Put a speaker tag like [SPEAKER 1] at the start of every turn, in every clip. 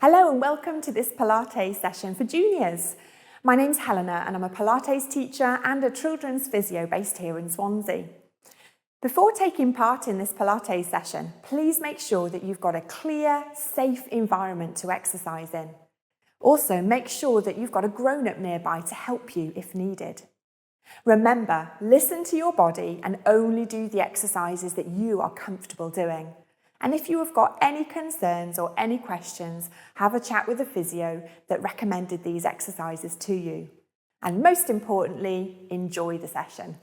[SPEAKER 1] Hello and welcome to this Pilates session for juniors. My name's Helena and I'm a Pilates teacher and a children's physio based here in Swansea. Before taking part in this Pilates session, please make sure that you've got a clear, safe environment to exercise in. Also, make sure that you've got a grown-up nearby to help you if needed. Remember, listen to your body and only do the exercises that you are comfortable doing. And if you have got any concerns or any questions, have a chat with the physio that recommended these exercises to you. And most importantly, enjoy the session.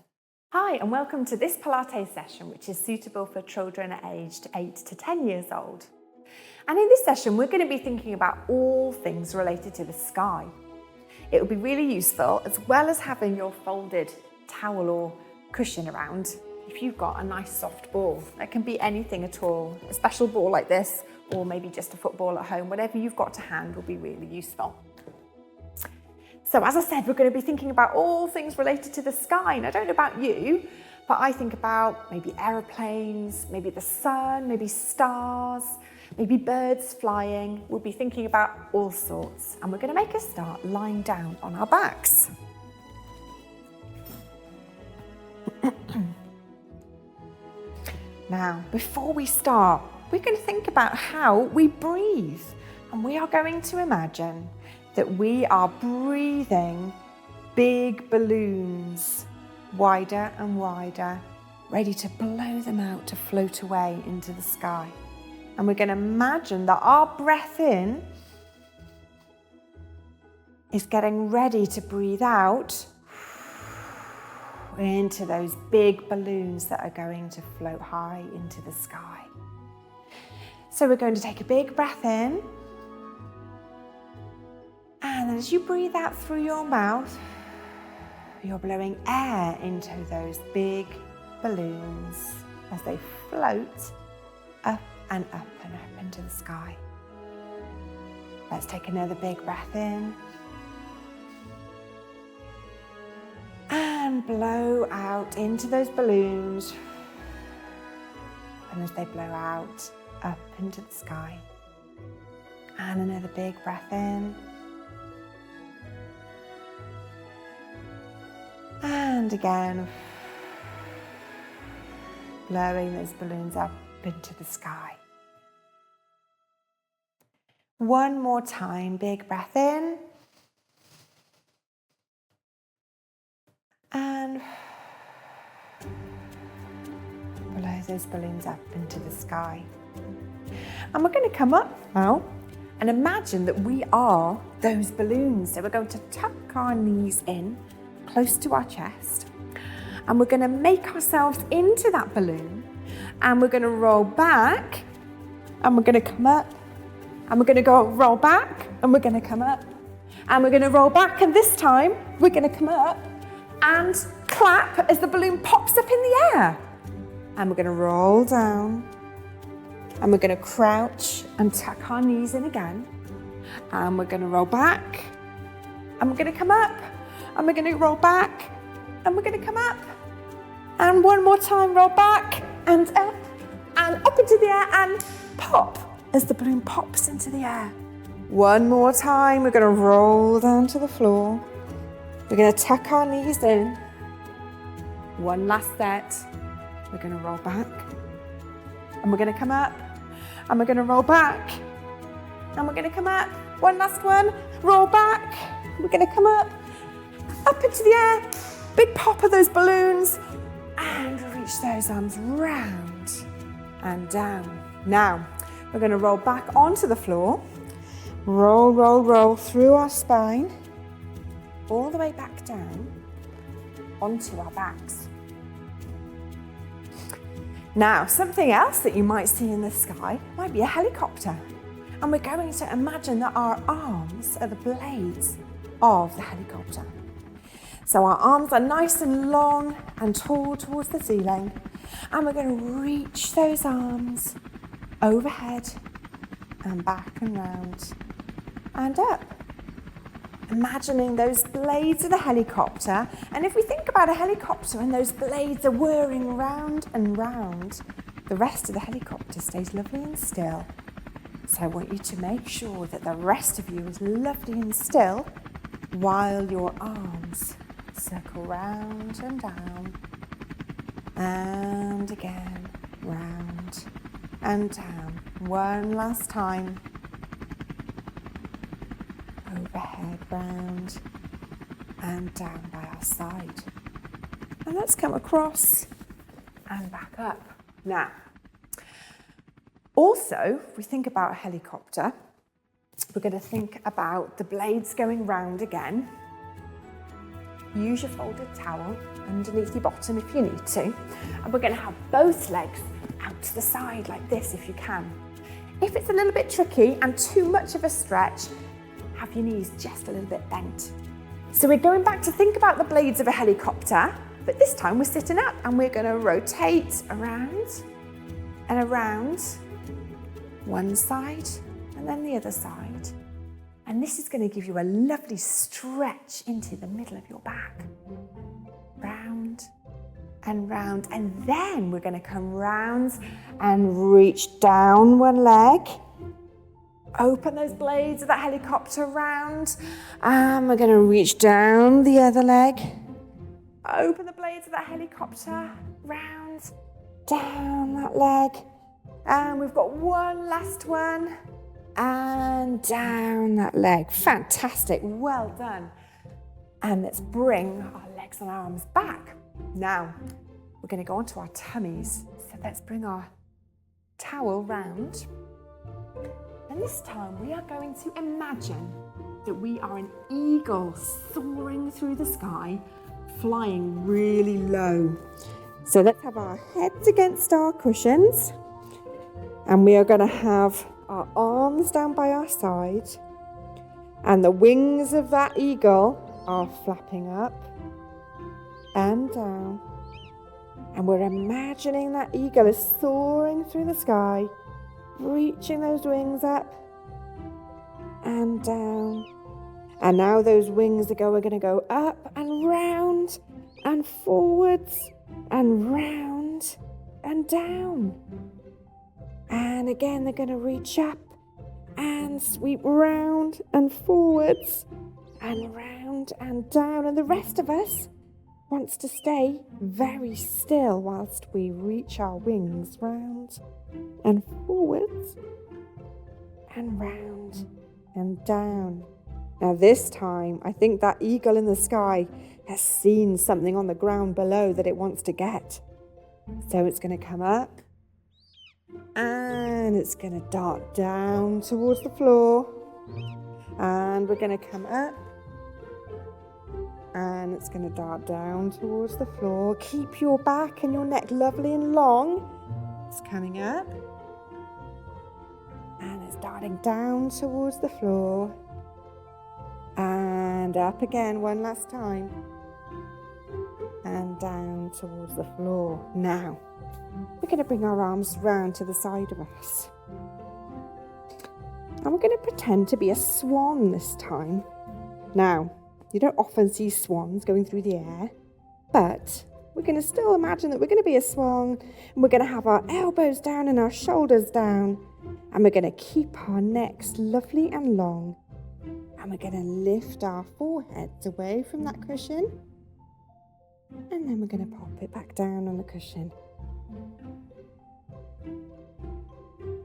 [SPEAKER 1] Hi, and welcome to this Pilates session, which is suitable for children aged 8 to 10 years old. And in this session, we're going to be thinking about all things related to the sky. It will be really useful, as well as having your folded towel or cushion around. If you've got a nice soft ball, that can be anything at all, a special ball like this, or maybe just a football at home, whatever you've got to hand will be really useful. So as I said, we're going to be thinking about all things related to the sky. And I don't know about you, but I think about maybe aeroplanes, maybe the sun, maybe stars, maybe birds flying. We'll be thinking about all sorts. And we're going to make a start lying down on our backs. Now, before we start, we're going to think about how we breathe. And we are going to imagine that we are breathing big balloons, wider and wider, ready to blow them out to float away into the sky. And we're going to imagine that our breath in is getting ready to breathe out into those big balloons that are going to float high into the sky. So we're going to take a big breath in, and as you breathe out through your mouth, you're blowing air into those big balloons as they float up and up and up into the sky. Let's take another big breath in. And blow out into those balloons. And as they blow out, up into the sky. And another big breath in. And again, blowing those balloons up into the sky. One more time, big breath in. And blow those balloons up into the sky. And we're going to come up now and imagine that we are those balloons. So we're going to tuck our knees in close to our chest. And we're going to make ourselves into that balloon. And we're going to roll back. And we're going to come up. And we're going to roll back. And we're going to come up. And we're going to roll back. And this time, we're going to come up. And clap as the balloon pops up in the air. And we're going to roll down. And we're going to crouch and tuck our knees in again. And we're going to roll back. And we're going to come up. And we're going to roll back. And we're going to come up. And one more time, roll back and up into the air and pop as the balloon pops into the air. One more time, we're going to roll down to the floor. We're going to tuck our knees in. One last set. We're going to roll back. And we're going to come up. And we're going to roll back. And we're going to come up. One last one. Roll back. We're going to come up. Up into the air. Big pop of those balloons. And reach those arms round and down. Now, we're going to roll back onto the floor. Roll, roll, roll through our spine. All the way back down onto our backs. Now, something else that you might see in the sky might be a helicopter. And we're going to imagine that our arms are the blades of the helicopter. So our arms are nice and long and tall towards the ceiling. And we're going to reach those arms overhead and back and round and up. Imagining those blades of the helicopter. And if we think about a helicopter and those blades are whirring round and round, the rest of the helicopter stays lovely and still. So I want you to make sure that the rest of you is lovely and still while your arms circle round and down, and again, round and down. One last time. Overhead, round and down by our side. And let's come across and back up. Now, also, if we think about a helicopter, we're going to think about the blades going round again. Use your folded towel underneath your bottom if you need to. And we're going to have both legs out to the side like this if you can. If it's a little bit tricky and too much of a stretch, have your knees just a little bit bent. So we're going back to think about the blades of a helicopter, but this time we're sitting up and we're going to rotate around and around one side and then the other side. And this is going to give you a lovely stretch into the middle of your back. Round and round. And then we're going to come round and reach down one leg. Open those blades of that helicopter round. And we're going to reach down the other leg. Open the blades of that helicopter round, down that leg. And we've got one last one. And down that leg. Fantastic. Well done. And let's bring our legs and arms back. Now, we're going to go onto our tummies. So let's bring our towel round. And this time we are going to imagine that we are an eagle soaring through the sky, flying really low. So let's have our heads against our cushions. And we are going to have our arms down by our side. And the wings of that eagle are flapping up and down. And we're imagining that eagle is soaring through the sky, reaching those wings up and down. And now those wings are going to go up and round and forwards and round and down. And again, they're going to reach up and sweep round and forwards and round and down. And the rest of us wants to stay very still whilst we reach our wings round and forwards and round and down. Now this time, I think that eagle in the sky has seen something on the ground below that it wants to get. So it's going to come up and it's going to dart down towards the floor. And we're going to come up and it's going to dart down towards the floor. Keep your back and your neck lovely and long. It's coming up and it's darting down towards the floor and up again one last time and down towards the floor. Now we're going to bring our arms round to the side of us and we're going to pretend to be a swan this time. Now, you don't often see swans going through the air, but we're going to still imagine that we're going to be a swan and we're going to have our elbows down and our shoulders down and we're going to keep our necks lovely and long and we're going to lift our foreheads away from that cushion and then we're going to pop it back down on the cushion.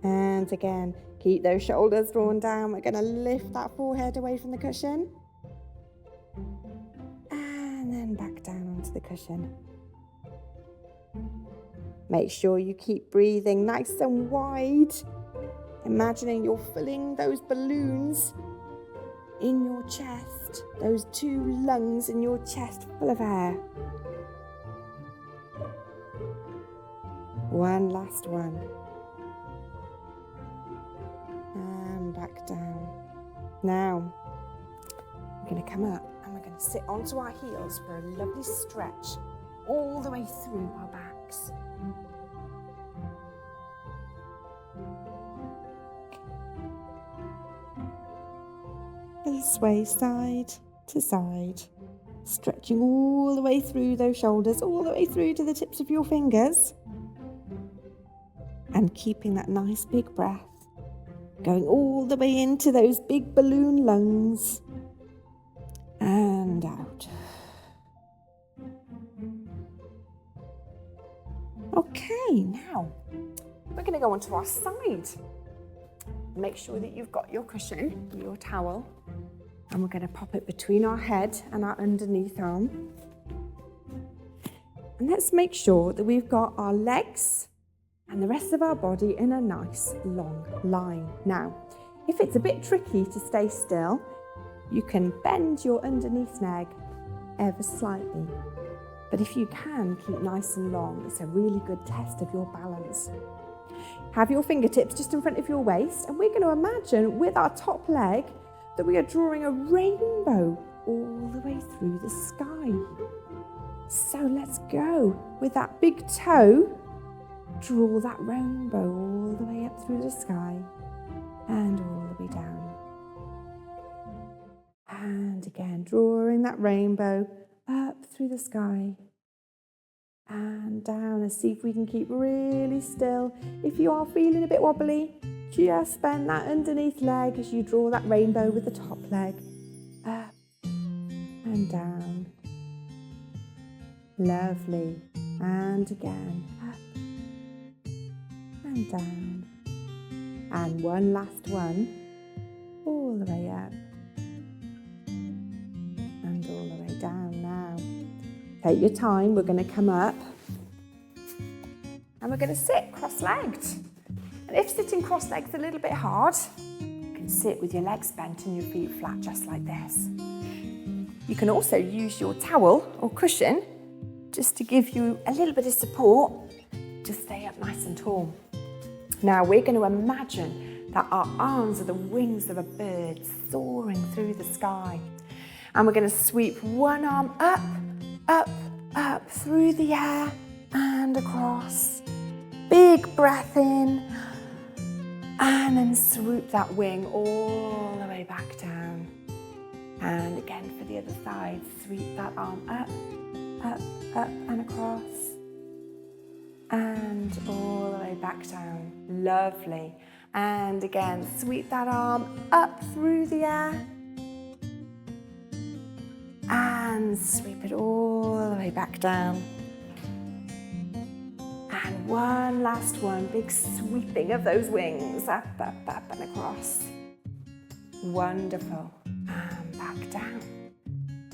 [SPEAKER 1] And again, keep those shoulders drawn down. We're going to lift that forehead away from the cushion. And then back down onto the cushion. Make sure you keep breathing nice and wide. Imagining you're filling those balloons in your chest. Those two lungs in your chest full of air. One last one. And back down. Now, we're going to come up and we're going to sit onto our heels for a lovely stretch all the way through our backs. And sway side to side, stretching all the way through those shoulders, all the way through to the tips of your fingers. And keeping that nice big breath going all the way into those big balloon lungs and out. Okay, now we're going to go onto our side. Make sure that you've got your cushion, your towel, and we're going to pop it between our head and our underneath arm. And let's make sure that we've got our legs and the rest of our body in a nice long line. Now, if it's a bit tricky to stay still, you can bend your underneath leg ever slightly. But if you can keep nice and long, it's a really good test of your balance. Have your fingertips just in front of your waist, and we're going to imagine with our top leg that we are drawing a rainbow all the way through the sky. So let's go. With that big toe, draw that rainbow all the way up through the sky and all the way down. And again, drawing that rainbow up through the sky and down, and see if we can keep really still. If you are feeling a bit wobbly, just bend that underneath leg as you draw that rainbow with the top leg up and down. Lovely. And again, up and down. And one last one, all the way up and all the way down. Now, take your time, we're going to come up and we're going to sit cross-legged. And if sitting cross-legged is a little bit hard, you can sit with your legs bent and your feet flat just like this. You can also use your towel or cushion just to give you a little bit of support to stay up nice and tall. Now we're going to imagine that our arms are the wings of a bird soaring through the sky. And we're going to sweep one arm up, up, up through the air and across. Big breath in, and then swoop that wing all the way back down. And again for the other side, sweep that arm up, up, up and across. And all the way back down. Lovely. And again, sweep that arm up through the air. And sweep it all the way back down. And one last one, big sweeping of those wings, up, up, up and across. Wonderful. And back down.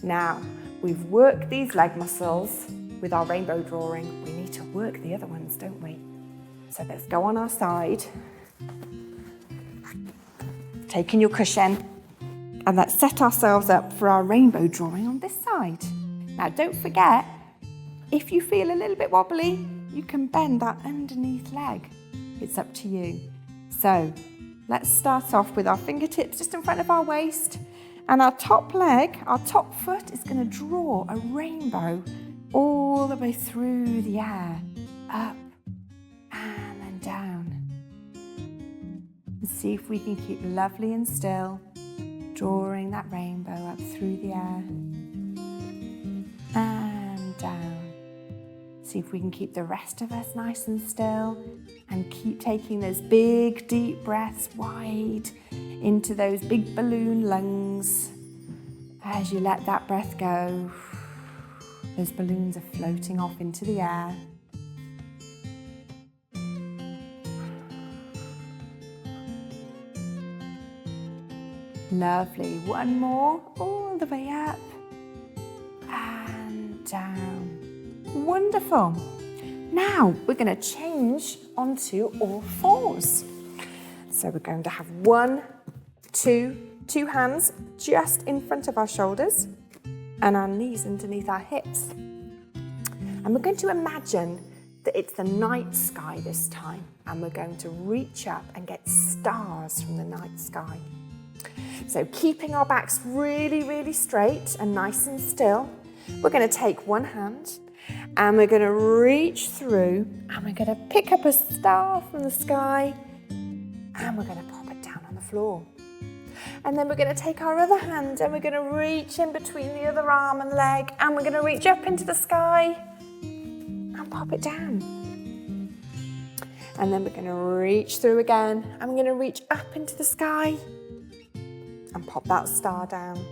[SPEAKER 1] Now, we've worked these leg muscles with our rainbow drawing. We need to work the other ones, don't we? So let's go on our side. Taking your cushion, and let's set ourselves up for our rainbow drawing on this side. Now, don't forget, if you feel a little bit wobbly, you can bend that underneath leg. It's up to you. So let's start off with our fingertips just in front of our waist, and our top leg, our top foot is going to draw a rainbow all the way through the air, up and then down. And see if we can keep lovely and still, drawing that rainbow up through the air and down. See if we can keep the rest of us nice and still and keep taking those big deep breaths wide into those big balloon lungs. As you let that breath go, those balloons are floating off into the air. Lovely. One more, all the way up and down. Wonderful. Now we're going to change onto all fours. So we're going to have two hands just in front of our shoulders and our knees underneath our hips. And we're going to imagine that it's the night sky this time, and we're going to reach up and get stars from the night sky. So keeping our backs really, really straight and nice and still, we're going to take one hand and we're going to reach through and we're going to pick up a star from the sky and we're going to pop it down on the floor. And then we're going to take our other hand and we're going to reach in between the other arm and leg and we're going to reach up into the sky and pop it down. And then we're going to reach through again. And we're going to reach up into the sky and pop that star down.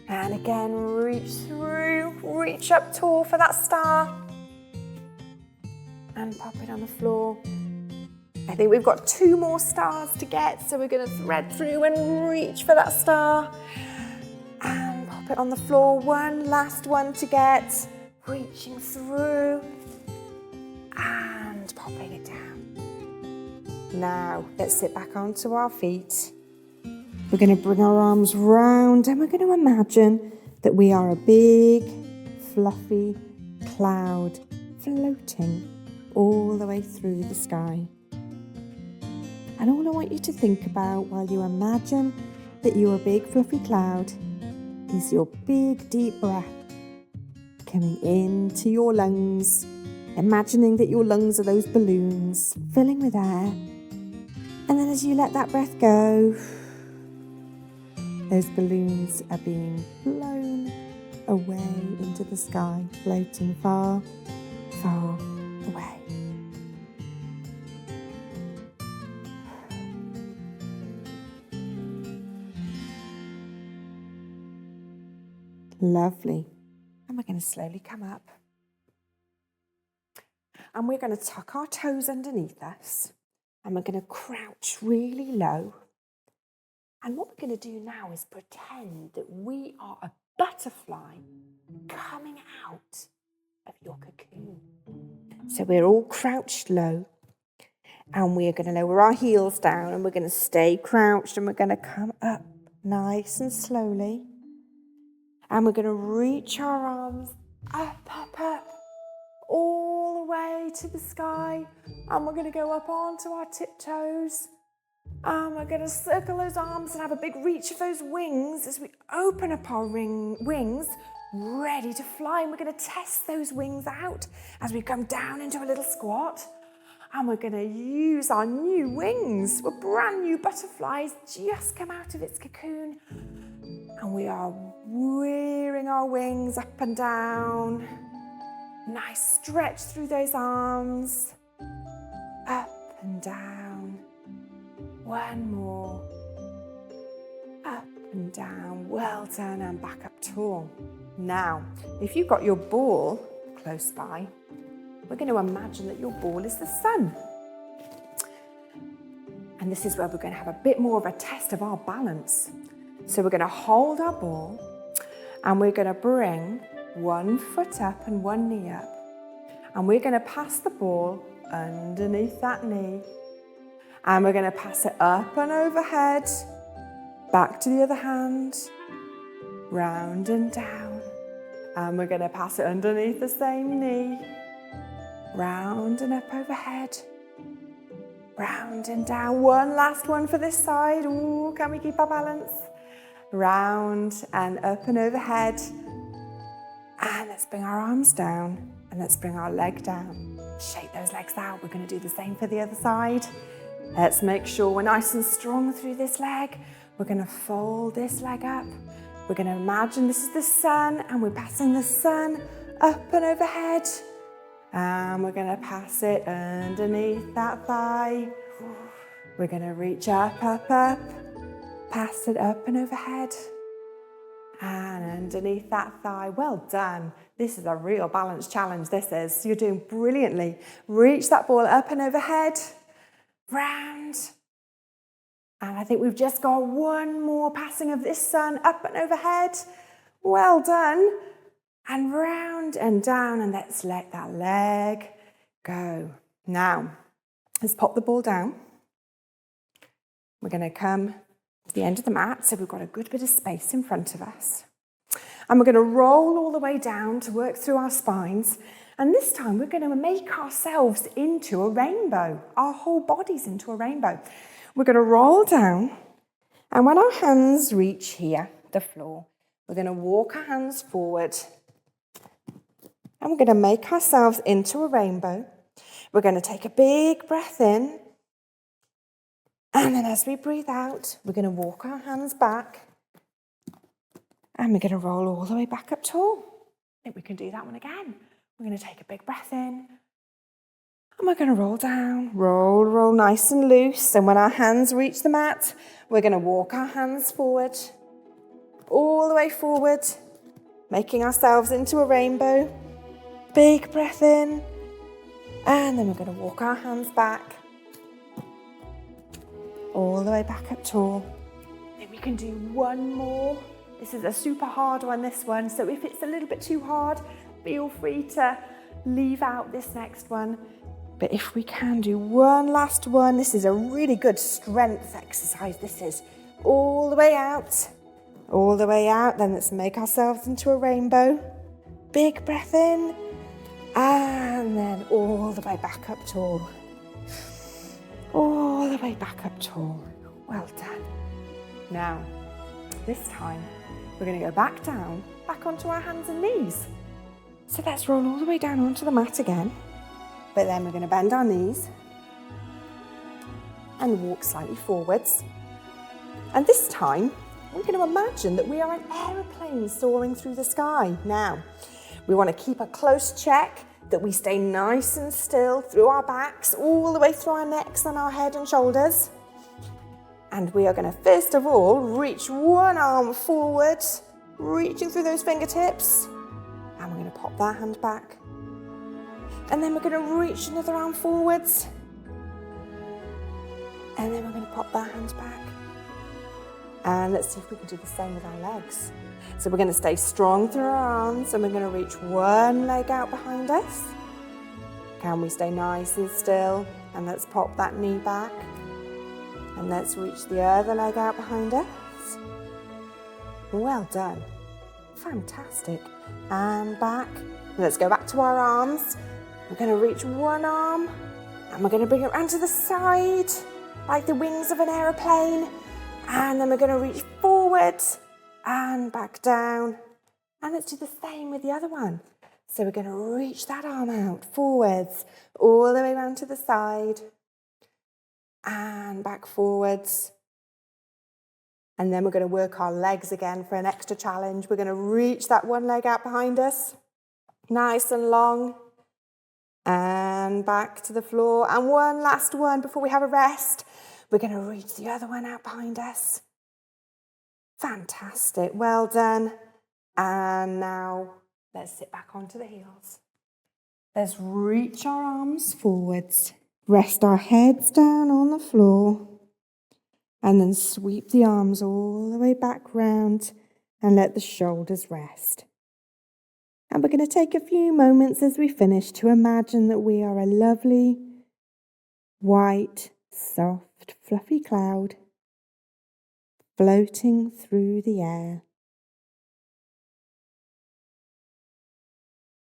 [SPEAKER 1] And again, reach through, reach up tall for that star. And pop it on the floor. I think we've got 2 more stars to get, so we're going to thread through and reach for that star. And pop it on the floor. One last one to get. Reaching through. And popping it down. Now, let's sit back onto our feet. We're going to bring our arms round and we're going to imagine that we are a big, fluffy cloud floating all the way through the sky. And all I want you to think about while you imagine that you're a big, fluffy cloud is your big, deep breath coming into your lungs, imagining that your lungs are those balloons filling with air. And then as you let that breath go, those balloons are being blown away into the sky, floating far, far away. Lovely. And we're going to slowly come up. And we're going to tuck our toes underneath us. And we're going to crouch really low. And what we're going to do now is pretend that we are a butterfly coming out of your cocoon. So we're all crouched low. And we're going to lower our heels down. And we're going to stay crouched. And we're going to come up nice and slowly. And we're going to reach our arms up, up, up, all the way to the sky. And we're going to go up onto our tiptoes. And we're going to circle those arms and have a big reach of those wings as we open up our wings, ready to fly. And we're going to test those wings out as we come down into a little squat. And we're going to use our new wings. We're brand new butterflies, just come out of its cocoon. And we are rearing our wings up and down. Nice stretch through those arms. Up and down. One more. Up and down. Well done, and back up tall. Now, if you've got your ball close by, we're going to imagine that your ball is the sun. And this is where we're going to have a bit more of a test of our balance. So we're going to hold our ball and we're going to bring one foot up and one knee up. And we're going to pass the ball underneath that knee. And we're going to pass it up and overhead, back to the other hand, round and down. And we're going to pass it underneath the same knee, round and up overhead, round and down. One last one for this side. Ooh, can we keep our balance? Round and up and overhead. And let's bring our arms down and let's bring our leg down. Shake those legs out. We're going to do the same for the other side. Let's make sure we're nice and strong through this leg. We're going to fold this leg up. We're going to imagine this is the sun and we're passing the sun up and overhead. And we're going to pass it underneath that thigh. We're going to reach up, up, up. Pass it up and overhead. And underneath that thigh. Well done. This is a real balance challenge, this is. You're doing brilliantly. Reach that ball up and overhead. Round. And I think we've just got one more passing of this sun up and overhead. Well done. And round and down. And let's let that leg go. Now, let's pop the ball down. We're going to come to the end of the mat, so we've got a good bit of space in front of us. And we're going to roll all the way down to work through our spines. And this time we're going to make ourselves into a rainbow, our whole bodies into a rainbow. We're going to roll down, and when our hands reach here, the floor, we're going to walk our hands forward. And we're going to make ourselves into a rainbow. We're going to take a big breath in. And then as we breathe out, we're going to walk our hands back. And we're going to roll all the way back up tall. I think we can do that one again. We're going to take a big breath in. And we're going to roll down, roll nice and loose. And when our hands reach the mat, we're going to walk our hands forward, all the way forward, making ourselves into a rainbow. Big breath in. And then we're going to walk our hands back, all the way back up tall. Then we can do one more. This is a super hard one, this one. So if it's a little bit too hard, feel free to leave out this next one. But if we can do one last one, this is a really good strength exercise. This is all the way out, then let's make ourselves into a rainbow. Big breath in, and then all the way back up tall. All the way back up tall. Well done. Now, this time, we're going to go back down, back onto our hands and knees. So let's roll all the way down onto the mat again. But then we're going to bend our knees and walk slightly forwards. And this time, we're going to imagine that we are an aeroplane soaring through the sky. Now, we want to keep a close check that we stay nice and still through our backs, all the way through our necks and our head and shoulders. And we are going to, first of all, reach one arm forward, reaching through those fingertips. And we're going to pop that hand back. And then we're going to reach another arm forwards. And then we're going to pop that hand back. And let's see if we can do the same with our legs. So we're going to stay strong through our arms and we're going to reach one leg out behind us. Can we stay nice and still? And let's pop that knee back. And let's reach the other leg out behind us. Well done. Fantastic. And back. And let's go back to our arms. We're going to reach one arm and we're going to bring it around to the side like the wings of an aeroplane. And then we're going to reach forward and back down. And let's do the same with the other one. So we're going to reach that arm out forwards, all the way around to the side and back forwards. And then we're going to work our legs again for an extra challenge. We're going to reach that one leg out behind us, nice and long. And back to the floor. And one last one before we have a rest. We're going to reach the other one out behind us. Fantastic. Well done. And now let's sit back onto the heels. Let's reach our arms forwards. Rest our heads down on the floor. And then sweep the arms all the way back round and let the shoulders rest. And we're going to take a few moments as we finish to imagine that we are a lovely, white, soft, fluffy cloud floating through the air.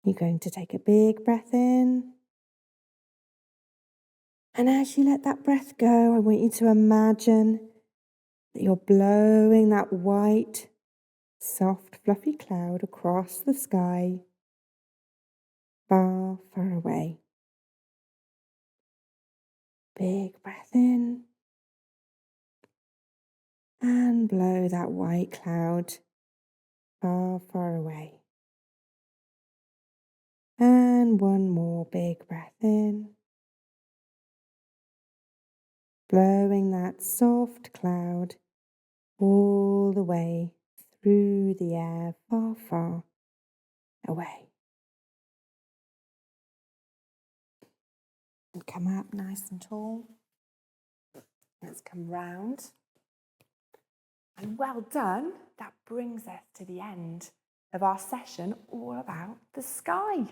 [SPEAKER 1] You're going to take a big breath in. And as you let that breath go, I want you to imagine that you're blowing that white, soft, fluffy cloud across the sky, far, far away. Big breath in. And blow that white cloud far, far away. And one more big breath in. Blowing that soft cloud all the way through the air, far, far away. And come up nice and tall. Let's come round. And well done. That brings us to the end of our session all about the sky.